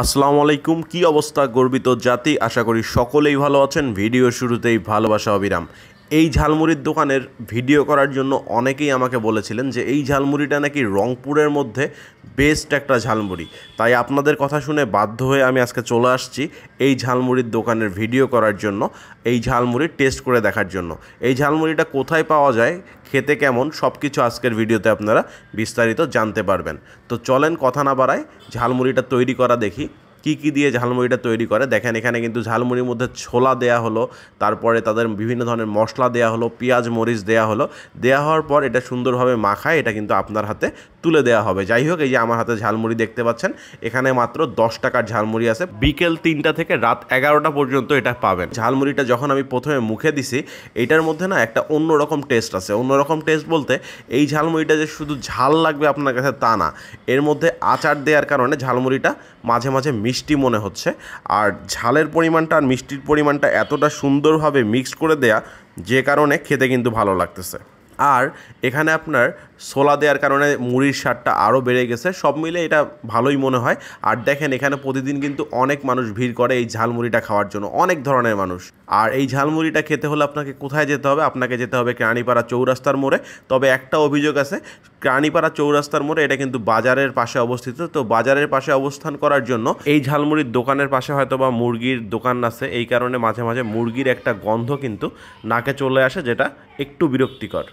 আসসালামু আলাইকুম। কি অবস্থা গর্বিত জাতি? আশা করি সকলেই ভালো আছেন। ভিডিও শুরুতেই ভালোবাসা অবিরাম। এই ঝালমুড়ির দোকানের ভিডিও করার জন্য অনেকেই আমাকে বলেছিলেন যে এই ঝালমুড়িটা নাকি রংপুরের মধ্যে বেস্ট একটা ঝালমুড়ি। তাই আপনাদের কথা শুনে বাধ্য হয়ে আমি আজকে চলে আসছি এই ঝালমুড়ির দোকানের ভিডিও করার জন্য, এই ঝালমুড়ির টেস্ট করে দেখার জন্য। এই ঝালমুড়িটা কোথায় পাওয়া যায়, খেতে কেমন, সব কিছু আজকের ভিডিওতে আপনারা বিস্তারিত জানতে পারবেন। তো চলেন কথা না বাড়ায় ঝালমুড়িটা তৈরি করা দেখি। কি দিয়ে ঝালমুড়িটা তৈরি করে দেখেন। এখানে কিন্তু ঝালমুড়ির মধ্যে ছোলা দেয়া হলো, তারপরে তাদের বিভিন্ন ধরনের মশলা দেয়া হলো, পেঁয়াজ মরিচ দেয়া হলো। দেয়া হওয়ার পর এটা সুন্দরভাবে মাখায় এটা কিন্তু আপনার হাতে তুলে দেওয়া হবে। যাই হোক, এই যে আমার হাতে ঝালমুড়ি দেখতে পাচ্ছেন, এখানে মাত্র 10 টাকার ঝালমুড়ি আছে। বিকেল 3টা থেকে রাত 11টা পর্যন্ত এটা পাবেন। ঝালমুড়িটা যখন আমি প্রথমে মুখে দিছি, এটার মধ্যে না একটা অন্যরকম টেস্ট আছে। অন্যরকম টেস্ট বলতে এই ঝালমুড়িটা যে শুধু ঝাল লাগবে আপনার কাছে তা না, এর মধ্যে আচার দেওয়ার কারণে ঝালমুড়িটা মাঝে মাঝে মিষ্টি মনে হচ্ছে। আর ঝালের পরিমাণটা আর মিষ্টির পরিমাণটা এতটা সুন্দরভাবে মিক্স করে দেয়া, যে কারণে খেতে কিন্তু ভালো লাগতেছে। আর এখানে আপনার ছোলা দেওয়ার কারণে মুড়ির স্বাদটা আরও বেড়ে গেছে। সব মিলে এটা ভালোই মনে হয়। আর দেখেন, এখানে প্রতিদিন কিন্তু অনেক মানুষ ভিড় করে এই ঝালমুড়িটা খাওয়ার জন্য, অনেক ধরনের মানুষ। আর এই ঝালমুড়িটা খেতে হলে আপনাকে কোথায় যেতে হবে? আপনাকে যেতে হবে কেরানীপাড়া চৌরাস্তার মোড়ে। তবে একটা অভিযোগ আছে, কেরানীপাড়া চৌরাস্তার মোড়ে এটা কিন্তু বাজারের পাশে অবস্থিত। তো বাজারের পাশে অবস্থান করার জন্য এই ঝালমুড়ির দোকানের পাশে হয়তো বা মুরগির দোকান আছে, এই কারণে মাঝে মাঝে মুরগির একটা গন্ধ কিন্তু নাকে চলে আসে, যেটা একটু বিরক্তিকর।